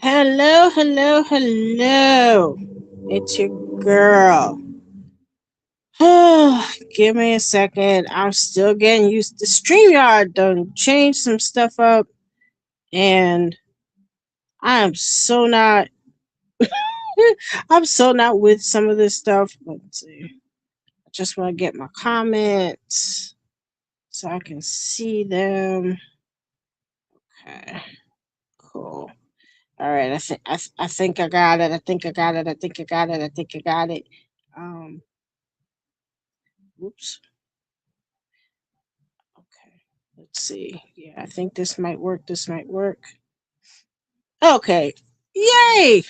Hello, hello, hello. It's your girl. Give me a second. I'm still getting used to StreamYard. Done changed some stuff up, and I am so not. I'm so not with some of this stuff. Let's see. I just want to get my comments so I can see them. Okay, cool. All right, I think I got it. I think I got it. I think I got it. I think I got it. Um, Oops. Okay. Let's see. Yeah, I think this might work. This might work. Okay. Yay!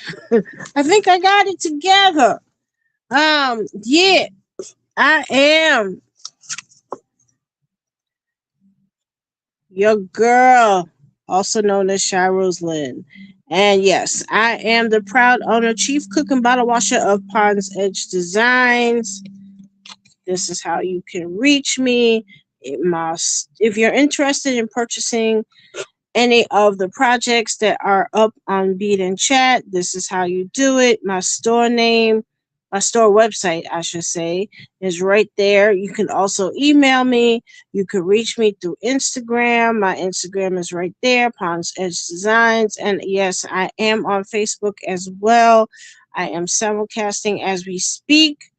I think I got it together. Yeah, I am your girl, also known as Shy Roslyn. And yes, I am the proud owner, chief cook and bottle washer of Pond's Edge Designs. This is how you can reach me. If you're interested in purchasing any of the projects that are up on Bead and Chat, this is how you do it. My store name, my store website, I should say, is right there. You can also email me. You can reach me through Instagram. My Instagram is right there, Pond's Edge Designs. And yes, I am on Facebook as well. I am simulcasting as we speak.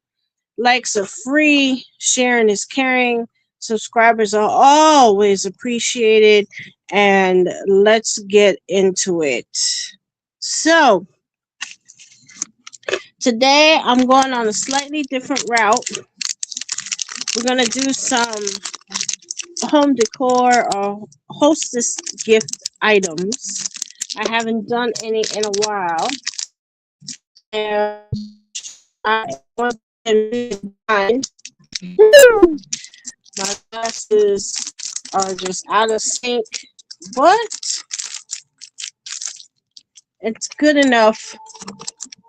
Likes are free. Sharing is caring. Subscribers are always appreciated. And let's get into it. So, today I'm going on a slightly different route. We're going to do some home decor or hostess gift items. I haven't done any in a while. And I want to find my glasses are just out of sync, but it's good enough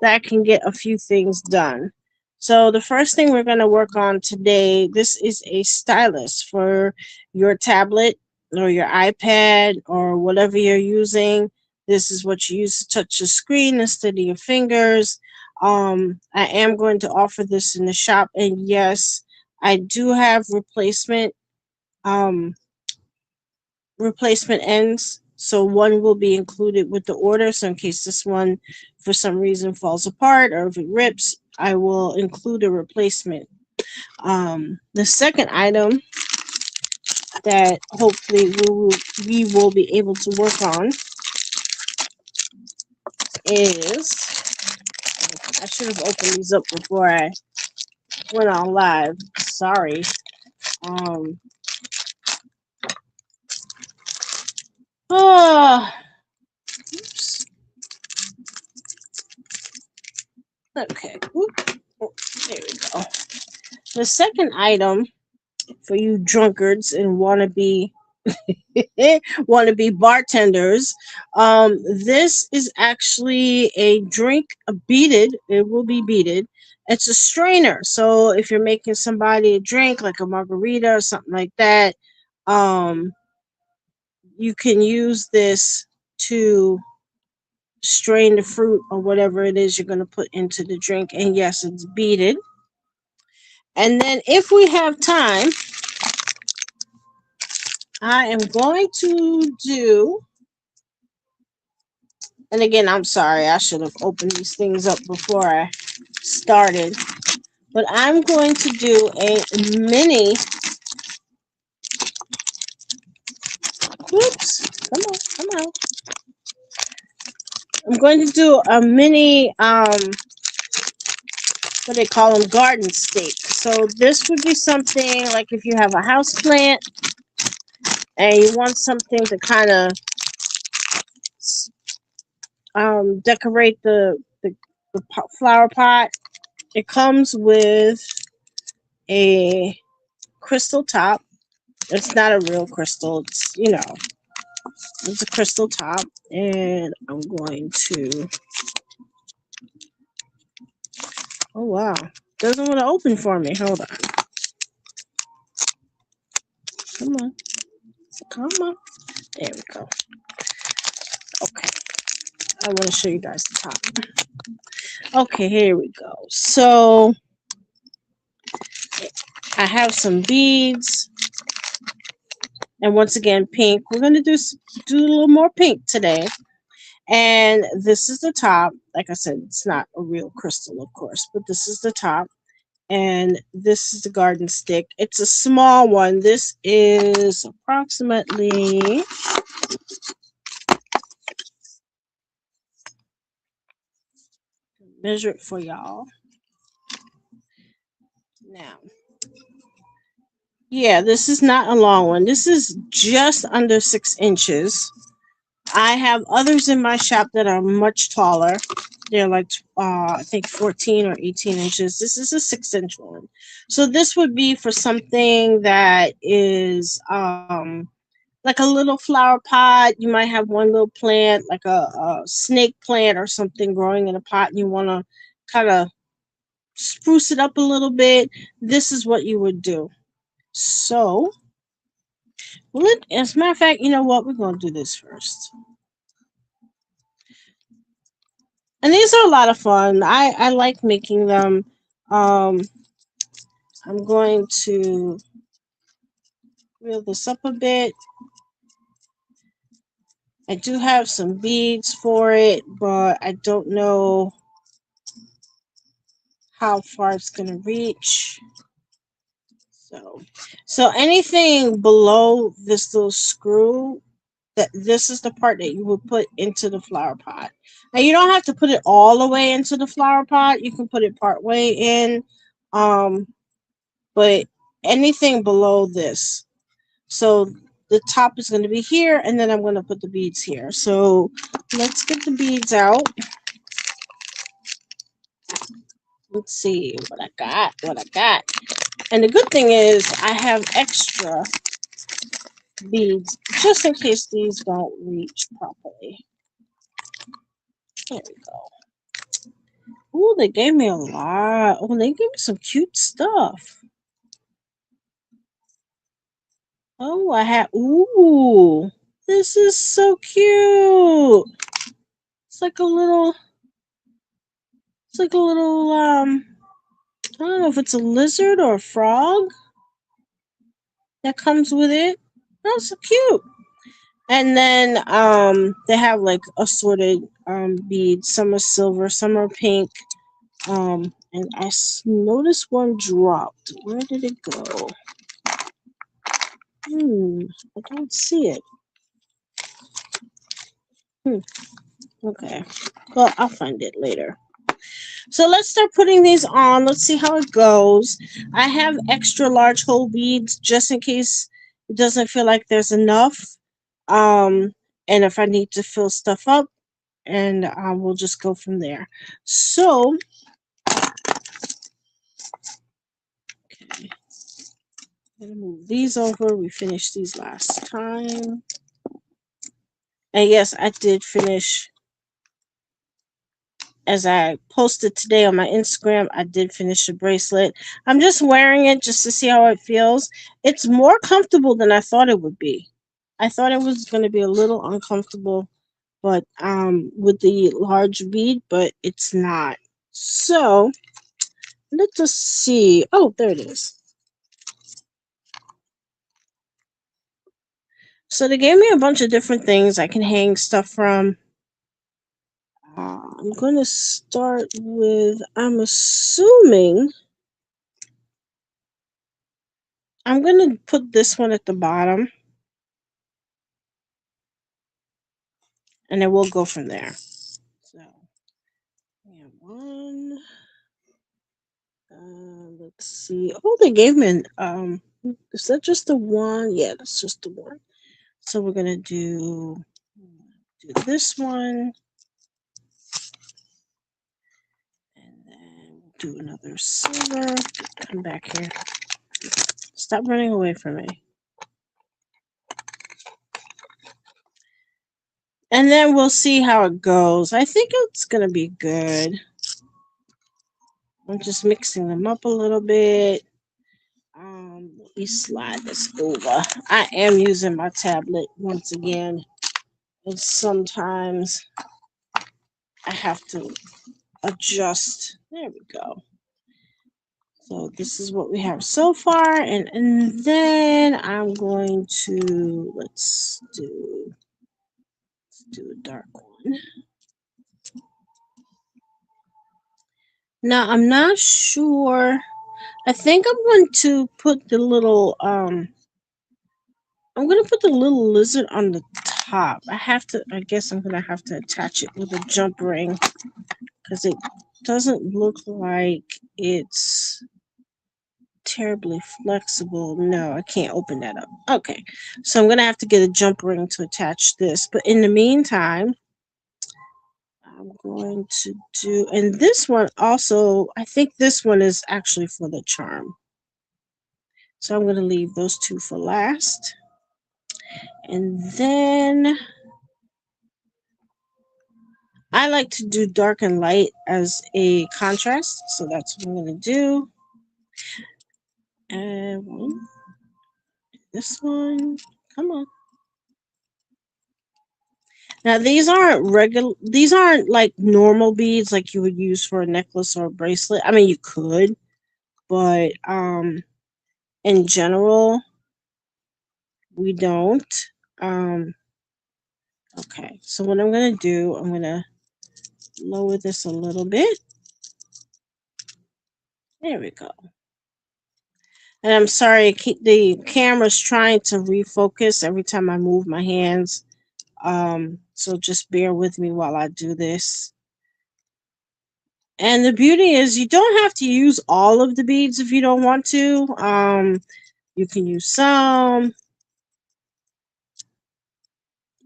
that I can get a few things done. So the first thing we're going to work on today, this is a stylus for your tablet or your iPad or whatever you're using. This is what you use to touch the screen instead of your fingers. I am going to offer this in the shop, and yes, I do have um, replacement ends. So one will be included with the order. So in case this one for some reason falls apart or if it rips, I will include a replacement. The second item that hopefully we will be able to work on is, I should have opened these up before I went on live. Sorry. Um, oh, oops. Okay. Oh, there we go. The second item for you drunkards and wannabe bartenders. This is actually a drink, a beaded. It will be beaded. It's a strainer. So if you're making somebody a drink like a margarita or something like that, um, you can use this to strain the fruit or whatever it is you're going to put into the drink. And yes, it's beaded. And then if we have time, I am going to do And again, I'm sorry, I should have opened these things up before I started. But I'm going to do a mini. Whoops! Come on, come on. I'm going to do a mini. What they call them, garden stake. So this would be something like if you have a house plant and you want something to kind of decorate the flower pot. It comes with a crystal top. It's not a real crystal. It's, it's a crystal top. And I'm going to, oh wow, doesn't want to open for me. Hold on. Come on. Come on. There we go. Okay. I want to show you guys the top. Okay, here we go. So I have some beads. And once again, pink. We're going to do a little more pink today. And this is the top. Like I said, it's not a real crystal, of course, but this is the top. And this is the garden stick. It's a small one. This is approximately, measure it for y'all. Now, yeah, this is not a long one. This is just under 6 inches. I have others in my shop that are much taller. They're like, I think 14 or 18 inches. This is a 6 inch one. So this would be for something that is like a little flower pot. You might have one little plant, like a snake plant or something growing in a pot, and you want to kind of spruce it up a little bit. This is what you would do. So, as a matter of fact, you know what? We're going to do this first. And these are a lot of fun. I like making them. Um, I'm going to reel this up a bit. I do have some beads for it, but I don't know how far it's going to reach. So anything below this little screw, this is the part that you will put into the flower pot. Now you don't have to put it all the way into the flower pot. You can put it part way in, but anything below this. So the top is going to be here, and then I'm going to put the beads here. So let's get the beads out. Let's see what I got. And the good thing is I have extra beads just in case these don't reach properly. There we go. Ooh, they gave me a lot. Oh, they gave me some cute stuff. Oh, I have. Ooh, this is so cute. It's like a little. It's like a little. I don't know if it's a lizard or a frog that comes with it. That's so cute. And then they have like assorted beads. Some are silver, some are pink. And I noticed one dropped. Where did it go? I don't see it. Okay. Well, I'll find it later. So let's start putting these on. Let's see how it goes. I have extra large hole beads just in case it doesn't feel like there's enough. And if I need to fill stuff up, and we'll just go from there. So, okay. I'm gonna move these over. We finished these last time. And yes, I did finish. As I posted today on my Instagram, I did finish the bracelet. I'm just wearing it just to see how it feels. It's more comfortable than I thought it would be. I thought it was going to be a little uncomfortable, but with the large bead, but it's not. So let's just see. Oh, there it is. So they gave me a bunch of different things I can hang stuff from. I'm going to start with, I'm assuming, I'm going to put this one at the bottom, and then we'll go from there. So, we have one. Let's see. Oh, they gave me an, is that just the one? Yeah, that's just the one. So we're going to do this one. And then do another silver. Come back here. Stop running away from me. And then we'll see how it goes. I think it's going to be good. I'm just mixing them up a little bit. Let me slide this over. I am using my tablet once again. And sometimes I have to adjust. There we go. So this is what we have so far. And then I'm going to, let's do a dark one. Now I'm not sure. I think I'm going to put the little I'm gonna put the little lizard on the top. I guess I'm gonna have to attach it with a jump ring because it doesn't look like it's terribly flexible. No, I can't open that up. Okay, so I'm gonna have to get a jump ring to attach this. But in the meantime, I'm going to do, and this one also, I think this one is actually for the charm. So I'm gonna leave those two for last. And then I like to do dark and light as a contrast. So that's what I'm gonna do. And this one, come on. Now these aren't like normal beads like you would use for a necklace or a bracelet. I mean you could, but in general we don't. Um okay, so what I'm gonna do, I'm gonna lower this a little bit. There we go. And I'm sorry, the camera's trying to refocus every time I move my hands. So just bear with me while I do this. And the beauty is you don't have to use all of the beads if you don't want to. You can use some.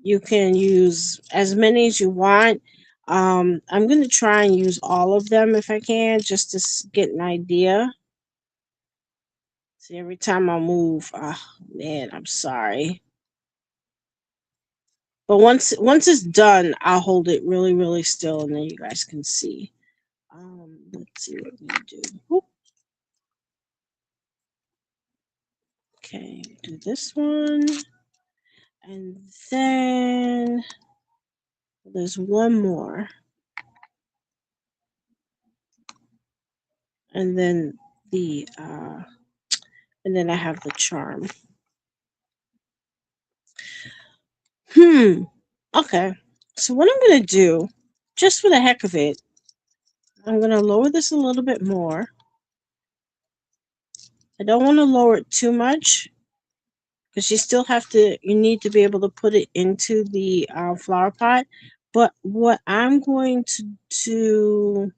You can use as many as you want. I'm going to try and use all of them if I can, just to get an idea. See, every time I move, oh man, I'm sorry. But once it's done, I'll hold it really, really still, and then you guys can see. Let's see what we do. Whoop. Okay, do this one. And then there's one more. And then and then I have the charm. Okay. So what I'm gonna do, just for the heck of it, I'm gonna lower this a little bit more. I don't want to lower it too much because you need to be able to put it into the flower pot. But what I'm going to do,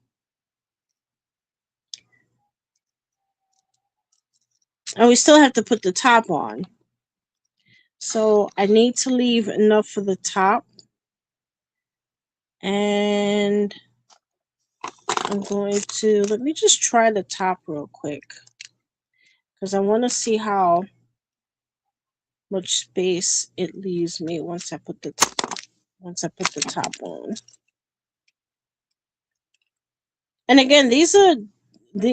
and we still have to put the top on. So I need to leave enough for the top. And I'm going to, let me just try the top real quick because I want to see how much space it leaves me once I put the top on. And again,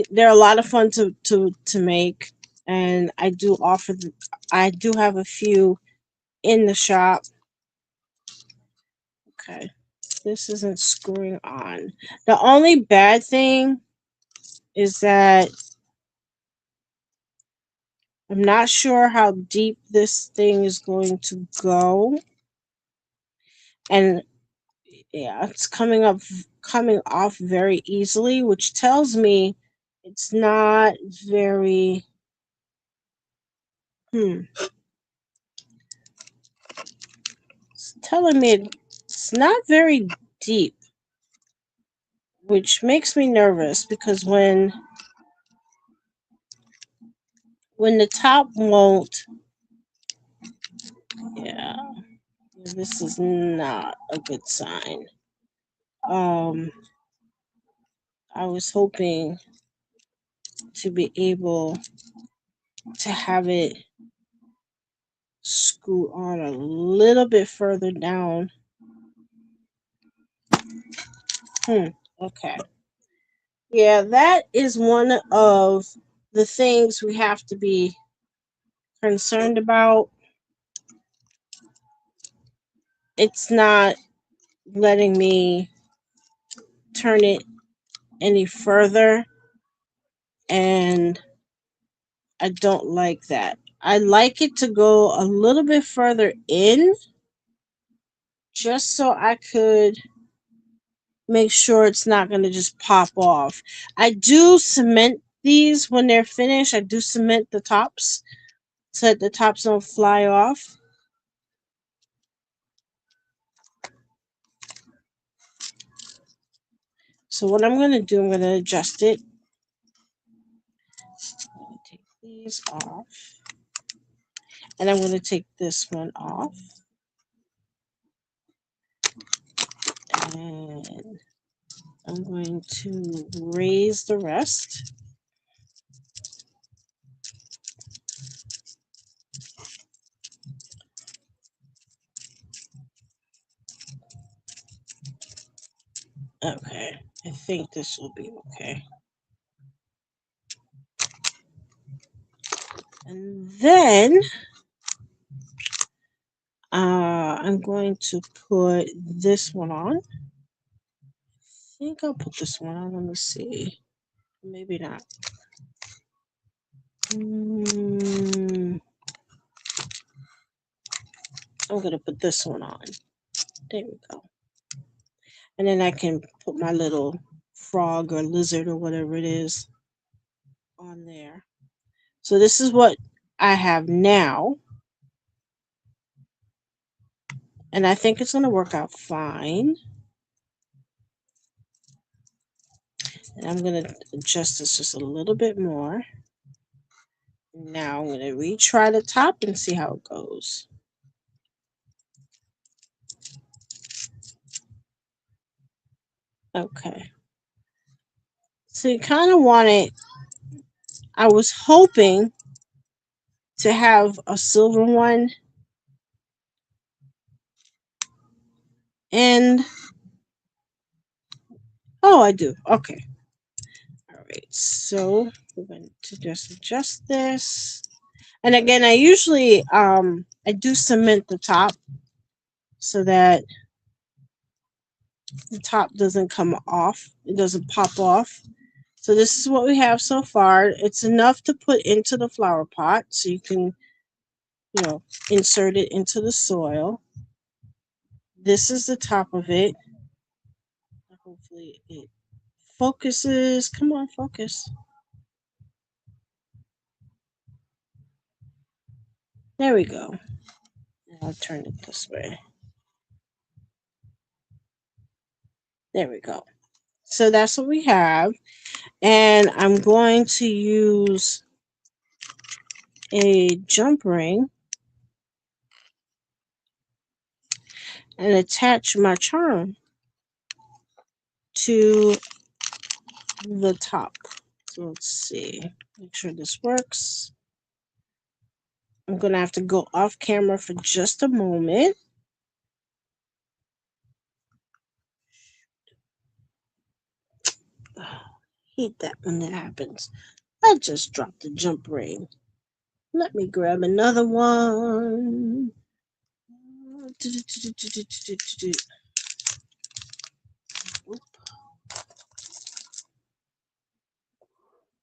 they're a lot of fun to make, and I do have a few in the shop. Okay, this isn't screwing on. The only bad thing is that I'm not sure how deep this thing is going to go, and Yeah, it's coming off very easily, which tells me it's not very hmm. It's telling me it's not very deep, which makes me nervous because when the top won't, yeah, this is not a good sign. Um, I was hoping to be able to have it scoot on a little bit further down. Hmm. Okay. Yeah, that is one of the things we have to be concerned about. It's not letting me turn it any further, and I don't like that. I like it to go a little bit further in just so I could make sure it's not going to just pop off. I do cement these when they're finished. I do cement the tops so that the tops don't fly off. So what I'm going to do, I'm going to adjust it. I'm going to take these off. And I'm going to take this one off. And I'm going to raise the rest. Okay, I think this will be okay. And then I'm going to put this one on. I think I'll put this one on. Let me see. Maybe not. I'm going to put this one on. There we go. And then I can put my little frog or lizard or whatever it is on there. So this is what I have now. And I think it's going to work out fine. And I'm going to adjust this just a little bit more. Now I'm going to retry the top and see how it goes. Okay. So you kind of want it. I was hoping to have a silver one. And oh, I do. Okay. All right. So we're going to just adjust this. And again, I usually I do cement the top so that the top doesn't come off. It doesn't pop off. So this is what we have so far. It's enough to put into the flower pot so you can, insert it into the soil. This is the top of it. Hopefully it focuses. Come on, focus. There we go. I'll turn it this way. There we go. So that's what we have. And I'm going to use a jump ring and attach my charm to the top. So let's see. Make sure this works. I'm going to have to go off camera for just a moment. Hate that when that happens. I just dropped the jump ring. Let me grab another one.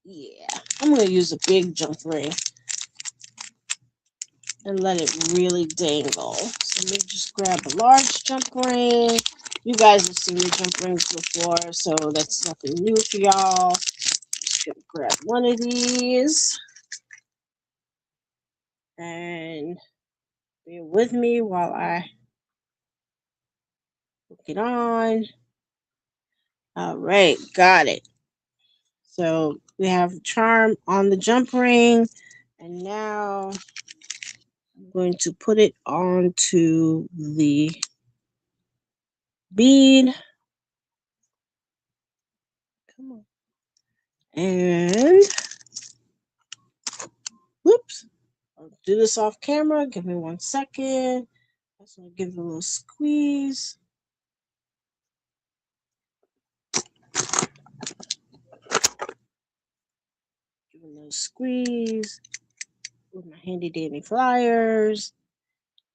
Yeah, I'm going to use a big jump ring and let it really dangle. So let me just grab a large jump ring You guys have seen the jump rings before, so that's nothing new for y'all. Just gonna grab one of these and bear with me while I hook it on. All right, got it. So we have charm on the jump ring, and now I'm going to put it onto the bead. Come on. And whoops, I'll do this off camera. Give me 1 second. I just want to give it a little squeeze. Give it a little squeeze with my handy dandy flyers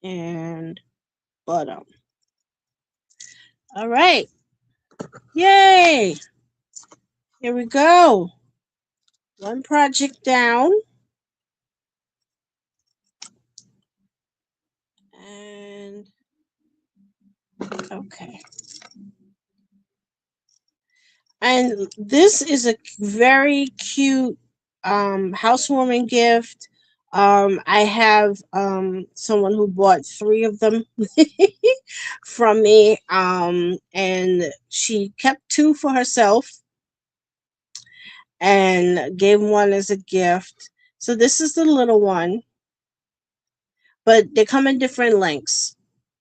and bottom. All right. Yay. Here we go. One project down. And okay. And this is a very cute housewarming gift. I have someone who bought 3 of them from me, and she kept 2 for herself and gave one as a gift. So this is the little one, but they come in different lengths.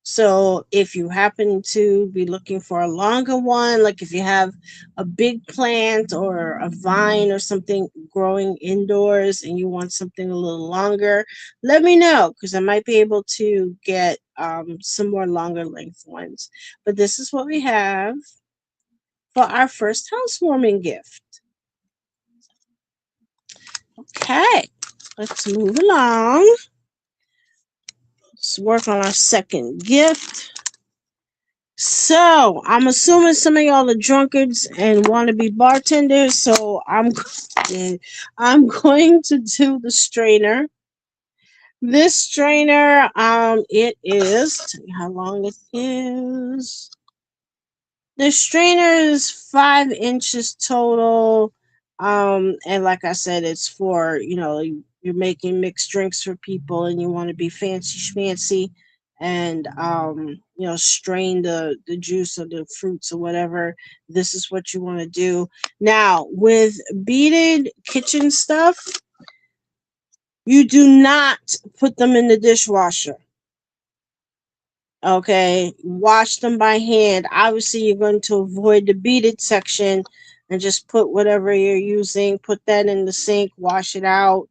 So if you happen to be looking for a longer one, like if you have a big plant or a vine or something growing indoors and you want something a little longer, let me know because I might be able to get some more longer length ones. But this is what we have for our first housewarming gift. Okay, let's move along. Let's work on our second gift. So I'm assuming some of y'all are drunkards and want to be bartenders. So I'm going to do the strainer. This strainer, it is. Tell you how long it is. The strainer is 5 inches total. And like I said, it's for, you're making mixed drinks for people and you want to be fancy schmancy and, strain the juice or the fruits or whatever. This is what you want to do. Now, with beaded kitchen stuff, you do not put them in the dishwasher. Okay, wash them by hand. Obviously, you're going to avoid the beaded section and just put whatever you're using, put that in the sink, wash it out.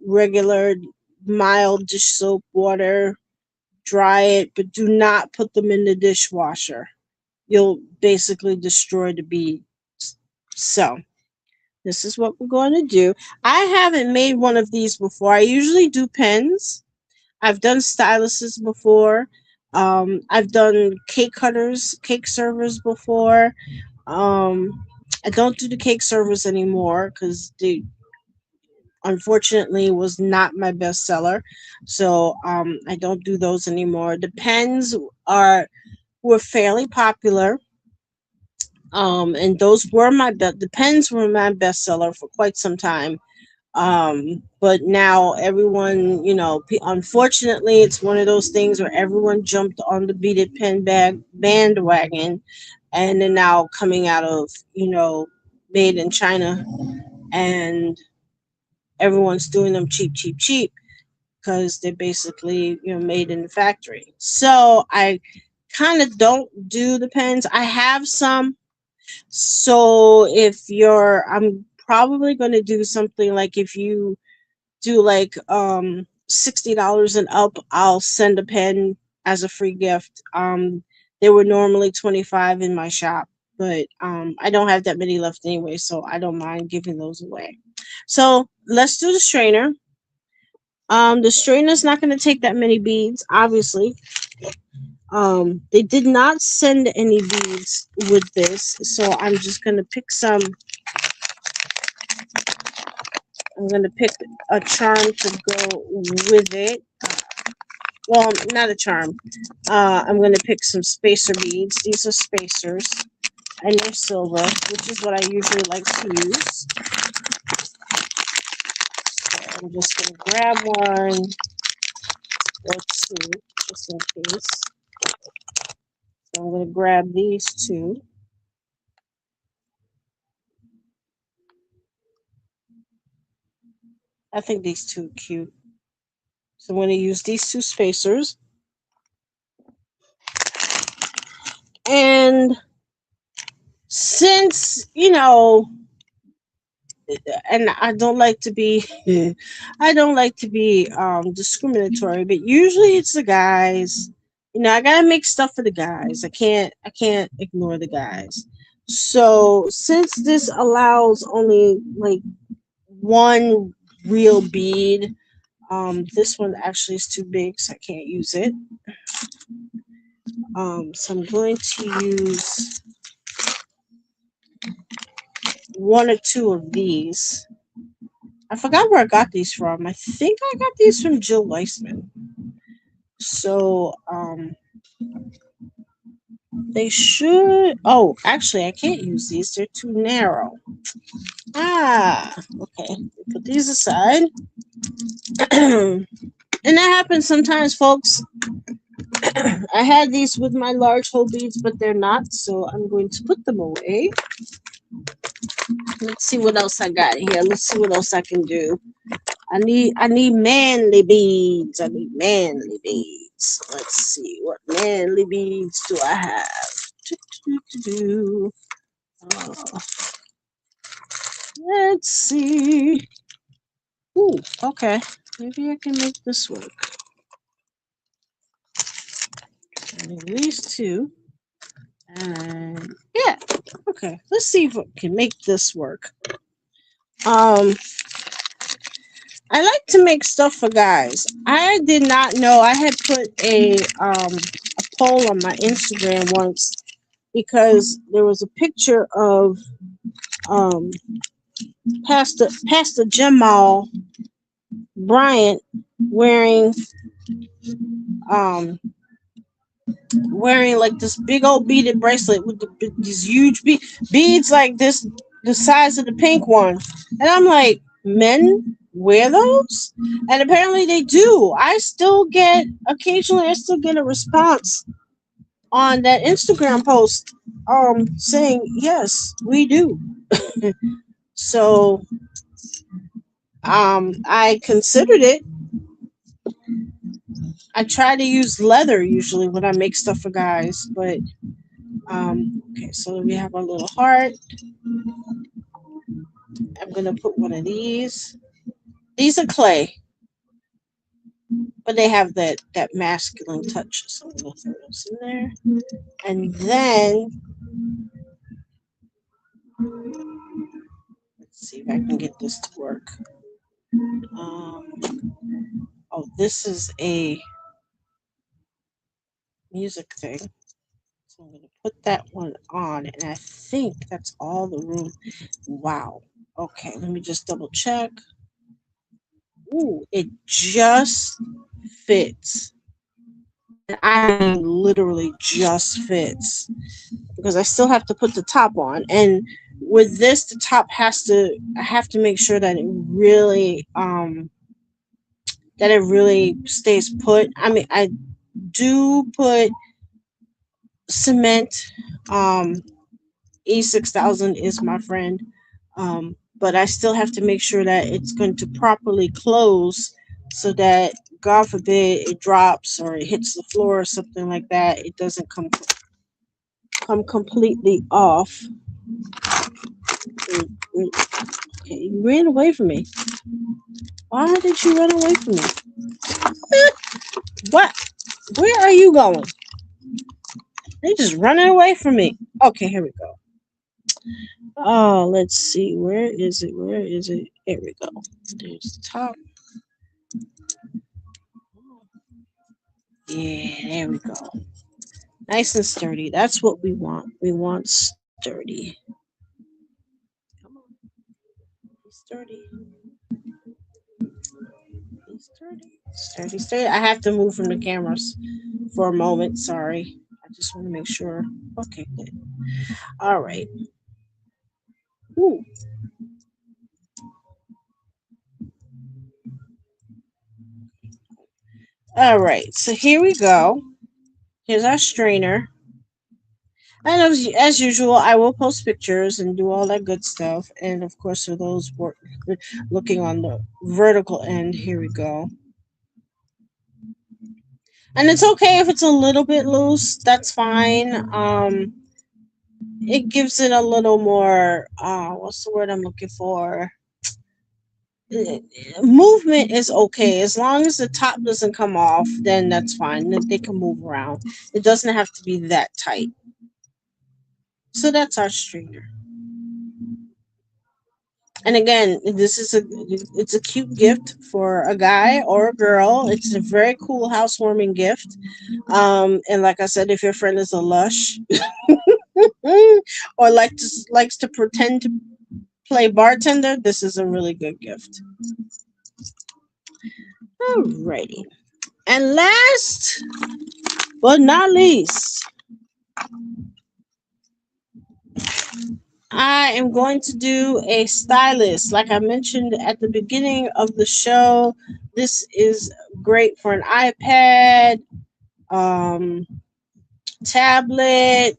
Regular mild dish soap water, dry it, but do not put them in the dishwasher. You'll basically destroy the beads. So, this is what we're going to do. I haven't made one of these before. I usually do pens. I've done styluses before. I've done cake cutters, cake servers before. I don't do the cake servers anymore because they unfortunately was not my best seller. So I don't do those anymore. The pens were fairly popular. And those were the pens were my bestseller for quite some time. But now everyone, unfortunately, it's one of those things where everyone jumped on the beaded pen bag bandwagon, and they're now coming out of, made in China, and everyone's doing them cheap, cheap, cheap because they're basically, made in the factory. So I kind of don't do the pens. I have some. So I'm probably going to do something like if you do like $60 and up, I'll send a pen as a free gift. They were normally 25 in my shop, but I don't have that many left anyway, so I don't mind giving those away. So let's do the strainer. The strainer's not going to take that many beads, obviously. They did not send any beads with this, so I'm just going to pick some. I'm going to pick a charm to go with it. Well, not a charm. I'm going to pick some spacer beads. These are spacers, and they're silver, which is what I usually like to use. So I'm just going to grab one or two, just in case. So I'm going to grab these two. I think these two are cute. So I'm going to use these two spacers. And since, and I don't like to be I don't like to be discriminatory, but usually it's the guys. I gotta make stuff for the guys. I can't ignore the guys. So since this allows only like one real bead, this one actually is too big, so I can't use it. So I'm going to use one or two of these. I forgot where I got these from. I think I got these from Jill Weissman. So they should. Oh, actually, I can't use these. They're too narrow. Okay. Put these aside. And that happens sometimes, folks. I had these with my large hole beads, but they're not. So I'm going to put them away. Let's see what else I got here. Let's see what else I can do. I need manly beads. I need manly beads. Let's see, what manly beads do I have? Uh, let's see. Ooh, okay. Maybe I can make this work. I need these two. And yeah, okay. Let's see if I can make this work. I like to make stuff for guys. I did not know I had put a poll on my Instagram once because there was a picture of um Pastor Jamal Bryant wearing um wearing like this big old beaded bracelet with these huge beads like this, the size of the pink one, and I'm like, men wear those, and apparently they do. I still get a response on that Instagram post saying yes, we do. So I considered it. I try to use leather usually when I make stuff for guys, but okay, so we have our little heart. I'm gonna put one of these. These are clay, but they have that masculine touch. So I'm gonna throw those in there. And then let's see if I can get this to work. Oh, this is a music thing. So I'm gonna put that one on, and I think that's all the room. Wow. Okay, let me just double check. Ooh, it just fits. I mean, literally just fits because I still have to put the top on. And with this, the top I have to make sure that it really stays put. I mean, I do put cement. Um, E6000 is my friend. But I still have to make sure that it's going to properly close so that, God forbid, it drops or it hits the floor or something like that. It doesn't come completely off. Okay, you ran away from me. Why did you run away from me? What? Where are you going? They just running away from me. Okay, here we go. Oh, let's see. Where is it? Where is it? Here we go. There's the top. Yeah, there we go. Nice and sturdy. That's what we want. We want sturdy. Come on. Be sturdy. Be sturdy. Steady, steady. I have to move from the cameras for a moment. Sorry. I just want to make sure. Okay, good. All right. Ooh. All right. So here we go. Here's our strainer. And as usual, I will post pictures and do all that good stuff. And of course, for those looking on the vertical end, here we go. And it's okay if it's a little bit loose. That's fine. It gives it a little more. What's the word I'm looking for? Movement is okay as long as the top doesn't come off. Then that's fine. They can move around. It doesn't have to be that tight. So that's our strainer. And again, it's a cute gift for a guy or a girl. It's a very cool housewarming gift. And like I said, if your friend is a lush or likes to pretend to play bartender, this is a really good gift. Alrighty. And last but not least, I am going to do a stylus. Like I mentioned at the beginning of the show, this is great for an iPad, um, tablet.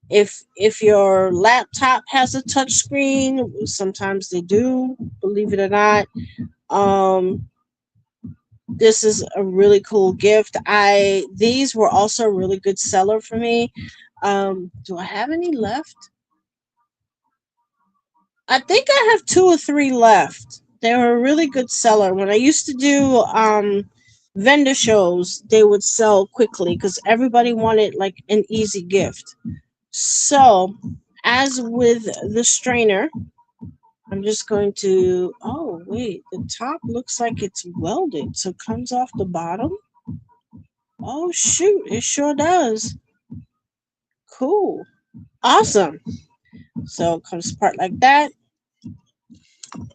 If your laptop has a touch screen, sometimes they do, believe it or not. Um, this is a really cool gift. I These were also a really good seller for me. Do I have any left? I think I have two or three left. They were a really good seller. When I used to do vendor shows, they would sell quickly because everybody wanted like an easy gift. So, as with the strainer, I'm just going to. Oh, wait, the top looks like it's welded, so it comes off the bottom. Oh, shoot, it sure does. Cool. Awesome. So, it comes apart like that.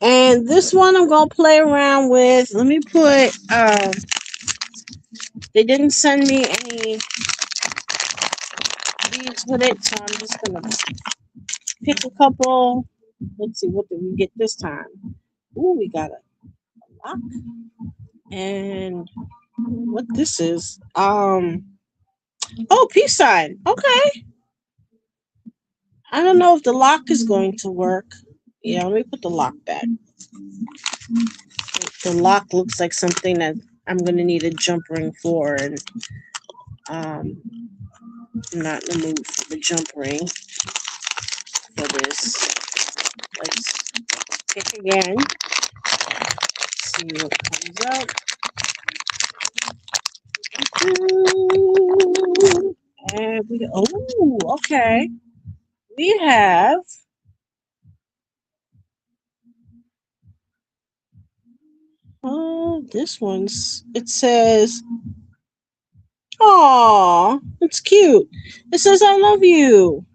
And this one I'm gonna play around with. Let me put. They didn't send me any beads with it, so I'm just gonna pick a couple. Let's see what did we get this time. Ooh, we got a lock and what this is. Oh, peace sign. Okay. I don't know if the lock is going to work. Yeah, let me put the lock back. The lock looks like something that I'm gonna need a jump ring for, and um, I'm not in the mood for the jump ring for this. Let's pick again. See what comes up. And okay. We have this one's it says "Aw, it's cute." It says "I love you."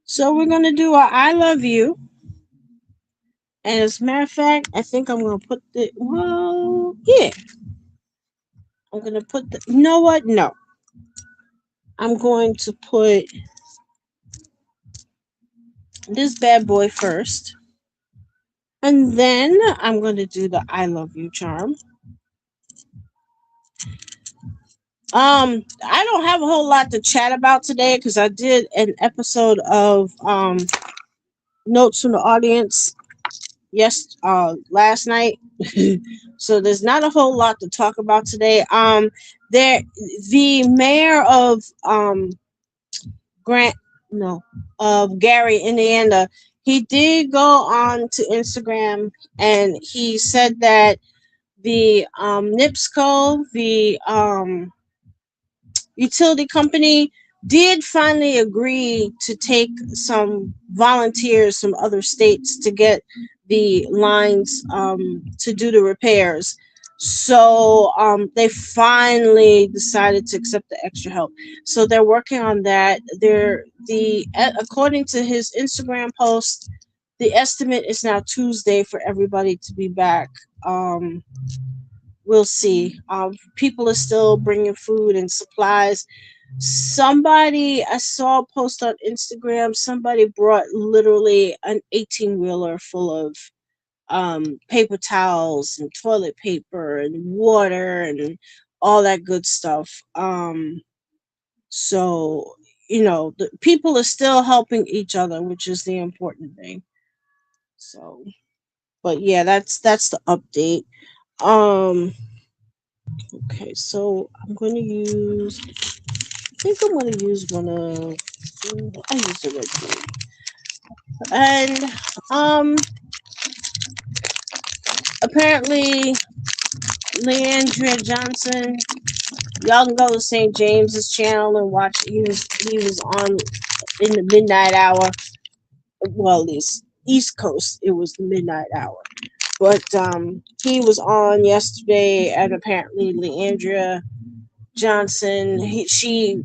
So we're gonna do a "I love you." And as a matter of fact, I think I'm gonna put the yeah. I'm gonna put the you know what? No. I'm going to put this bad boy first. And then I'm gonna do the "I love you" charm. I don't have a whole lot to chat about today because I did an episode of notes from the audience last night. So there's not a whole lot to talk about today. There the mayor of Grant no of Gary, Indiana, he did go on to Instagram and he said that the NIPSCO, the utility company, did finally agree to take some volunteers from other states to get the lines to do the repairs. So they finally decided to accept the extra help. So they're working on that. According to his Instagram post, the estimate is now Tuesday for everybody to be back. Um, we'll see. People are still bringing food and supplies. Somebody, I saw a post on Instagram. Somebody brought literally an 18-wheeler full of paper towels and toilet paper and water and all that good stuff. So the people are still helping each other, which is the important thing. So, but yeah, that's the update. Um, okay, so I'm going to use. I think I'm going to use one of. I use the red bead. And apparently Leandria Johnson. Y'all can go to St. James's channel and watch. He was on in the midnight hour. Well, at least East Coast, it was the midnight hour. But he was on yesterday, and apparently Leandria Johnson. She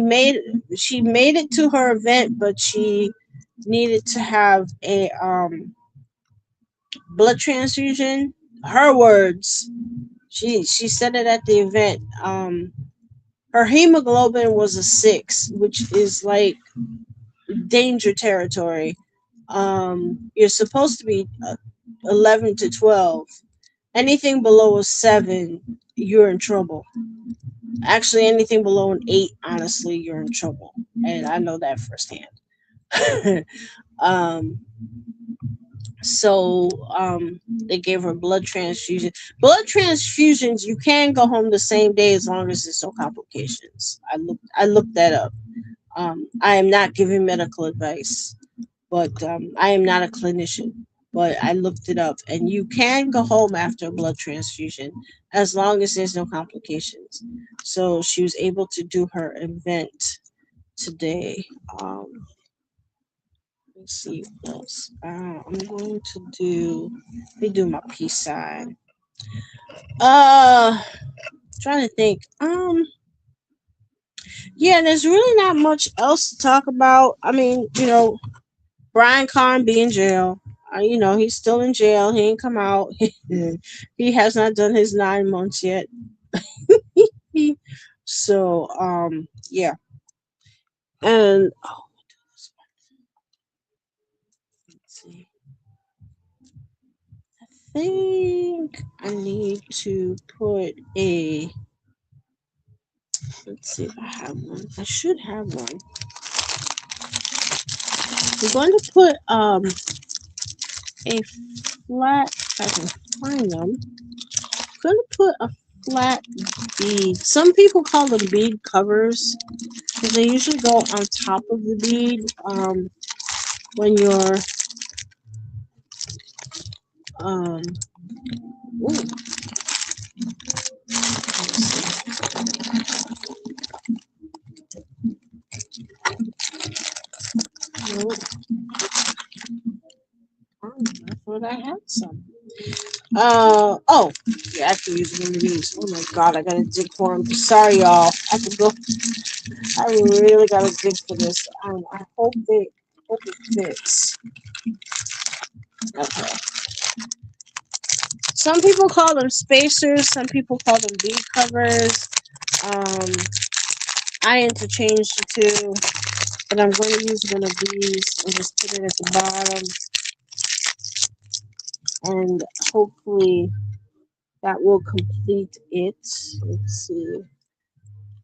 made it to her event, but she needed to have a blood transfusion. Her words. She said it at the event. Her hemoglobin was a 6, which is like danger territory. You're supposed to be 11 to 12. Anything below a 7, you're in trouble. Actually, anything below an 8, honestly, you're in trouble. And I know that firsthand. um, so they gave her blood transfusion. Blood transfusions, you can go home the same day as long as there's no complications. I looked that up. I am not giving medical advice, but I am not a clinician. But I looked it up, and you can go home after a blood transfusion as long as there's no complications. So she was able to do her event today. Let's see what else. I'm going to let me do my peace sign. Trying to think. Yeah, there's really not much else to talk about. I mean, Brian Kahn be in jail. He's still in jail. He ain't come out. He has not done his 9 months yet. So, yeah. And let's see. I think I need to put a. Let's see if I have one. I should have one. I'm going to put a flat. If I can find them. I'm going to put a flat bead. Some people call them bead covers because they usually go on top of the bead when you're um. Ooh, nope, I thought I had some. Oh, yeah, I can use one of these. Oh my god, I gotta dig for them. Sorry, y'all. I have to go. I really gotta dig for this. I hope it fits. Okay. Some people call them spacers. Some people call them bead covers. Um, I interchange the two, but I'm going to use one of these and just put it at the bottom, and hopefully that will complete it. Let's see. I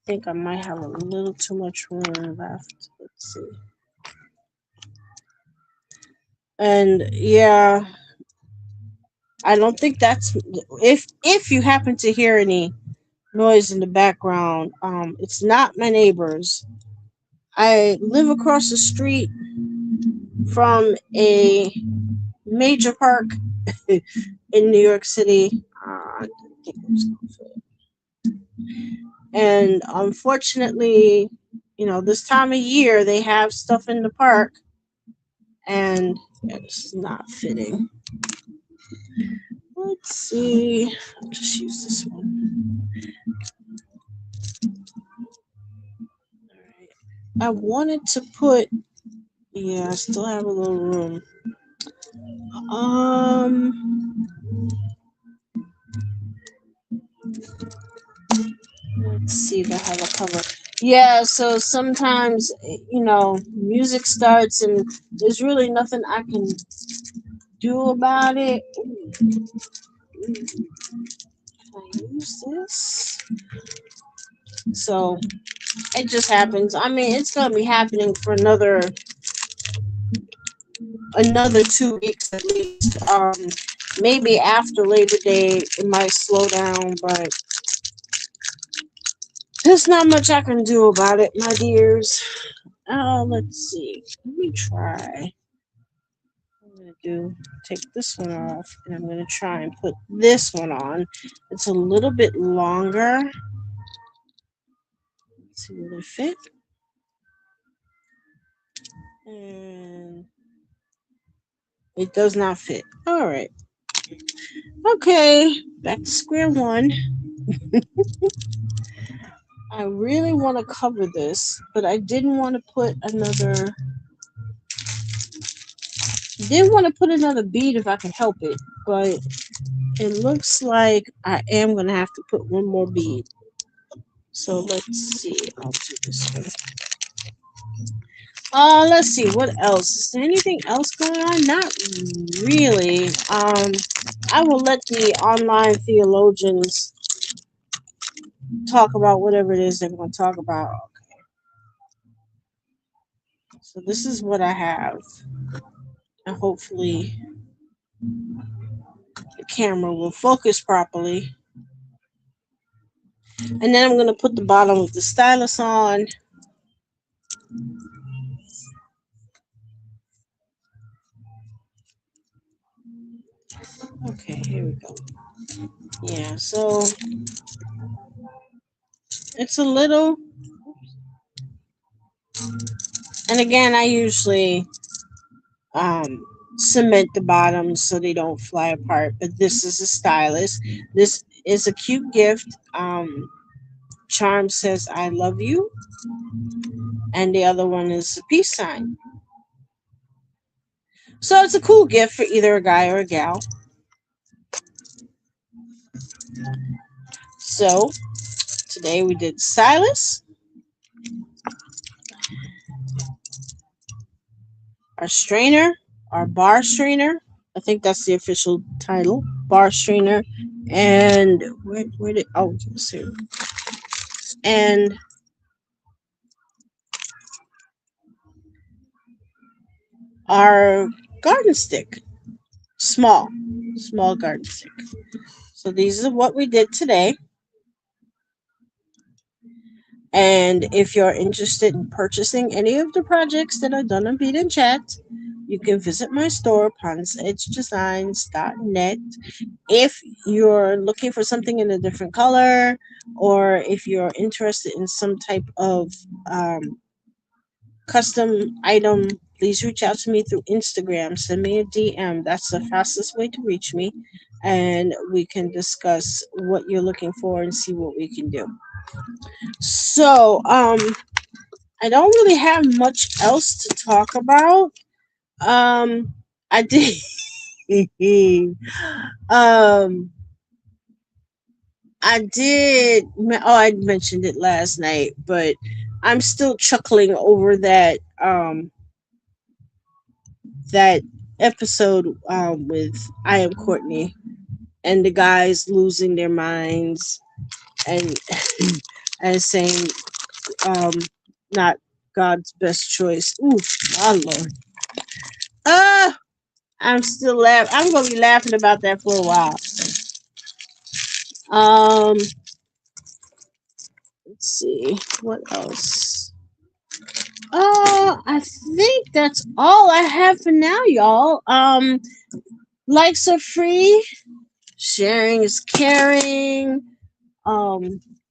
think I might have a little too much room left. Let's see. And yeah, I don't think that's if you happen to hear any noise in the background, it's not my neighbors. I live across the street from a major park in New York City. I think it was called. And unfortunately, this time of year they have stuff in the park, and it's not fitting. Let's see. I'll just use this one. All right. I wanted to put. Yeah, I still have a little room. Um. see if I have a cover. Yeah, so sometimes, music starts and there's really nothing I can do about it. Ooh, can I use this? So it just happens. I mean, it's gonna be happening for another 2 weeks at least. Maybe after Labor Day it might slow down, but there's not much I can do about it, my dears. Let's see. Let me try. I'm gonna take this one off, and I'm gonna try and put this one on. It's a little bit longer. Let's see, will it fit? And it does not fit. All right. Okay, back to square one. I really want to cover this, but I didn't want to put another. Didn't want to put another bead if I could help it, but it looks like I am gonna have to put one more bead. So let's see. I'll do this one. Let's see what else. Is there anything else going on? Not really. I will let the online theologians talk about whatever it is they're going to talk about. So this is what I have, and hopefully the camera will focus properly. And then I'm going to put the bottom of the stylus on. Okay, here we go. Yeah, so it's a little, and again, I usually cement the bottoms so they don't fly apart, but this is a stylus. This is a cute gift. Charm says I love you, and the other one is a peace sign. So it's a cool gift for either a guy or a gal. So today we did stylus, our strainer, our bar strainer. I think that's the official title, bar strainer. And where did, oh, let's see. And our garden stick, small garden stick. So these are what we did today. And if you're interested in purchasing any of the projects that are done on Bead and Chat, you can visit my store, ponsedgedesigns.net. If you're looking for something in a different color, or if you're interested in some type of custom item, please reach out to me through Instagram. Send me a DM. That's the fastest way to reach me. And we can discuss what you're looking for and see what we can do. So, I don't really have much else to talk about. I did. um, I did. Oh, I mentioned it last night, but I'm still chuckling over that episode with I Am Courtney and the guys losing their minds and and saying um not God's best choice. Ooh, oh Lord. I'm still laughing. I'm gonna be laughing about that for a while. Um, let's see what else. I think that's all I have for now, y'all. Likes are free. Sharing is caring.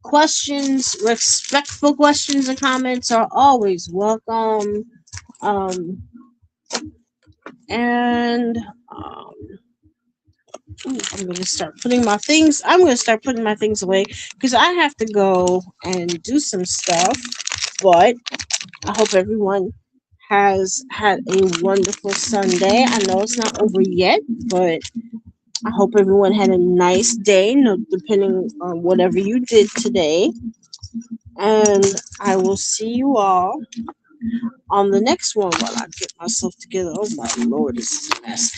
Questions, respectful questions and comments are always welcome. And I'm gonna start putting my things. I'm gonna start putting my things away because I have to go and do some stuff. But I hope everyone has had a wonderful Sunday. I know it's not over yet, but I hope everyone had a nice day. No, depending on whatever you did today. And I will see you all on the next one while I get myself together. Oh my lord, this is a mess.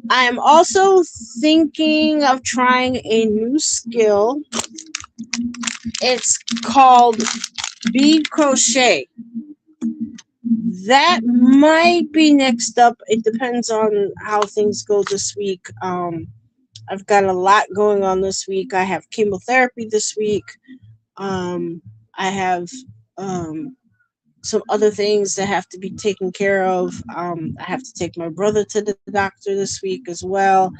I'm also thinking of trying a new skill. It's called bead crochet. That might be next up. It depends on how things go this week. I've got a lot going on this week. I have chemotherapy this week. I have um, some other things that have to be taken care of. I have to take my brother to the doctor this week as well.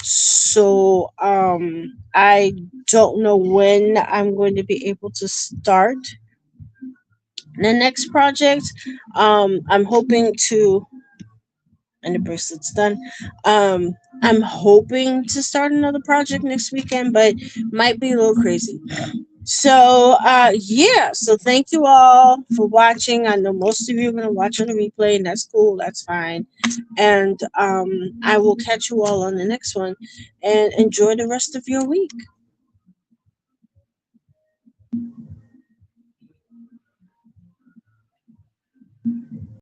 So I don't know when I'm going to be able to start the next project. I'm hoping to, and the bracelet's done. Um, I'm hoping to start another project next weekend, but might be a little crazy. So yeah, so thank you all for watching. I know most of you are gonna watch on the replay, and that's cool, that's fine. And I will catch you all on the next one, and enjoy the rest of your week.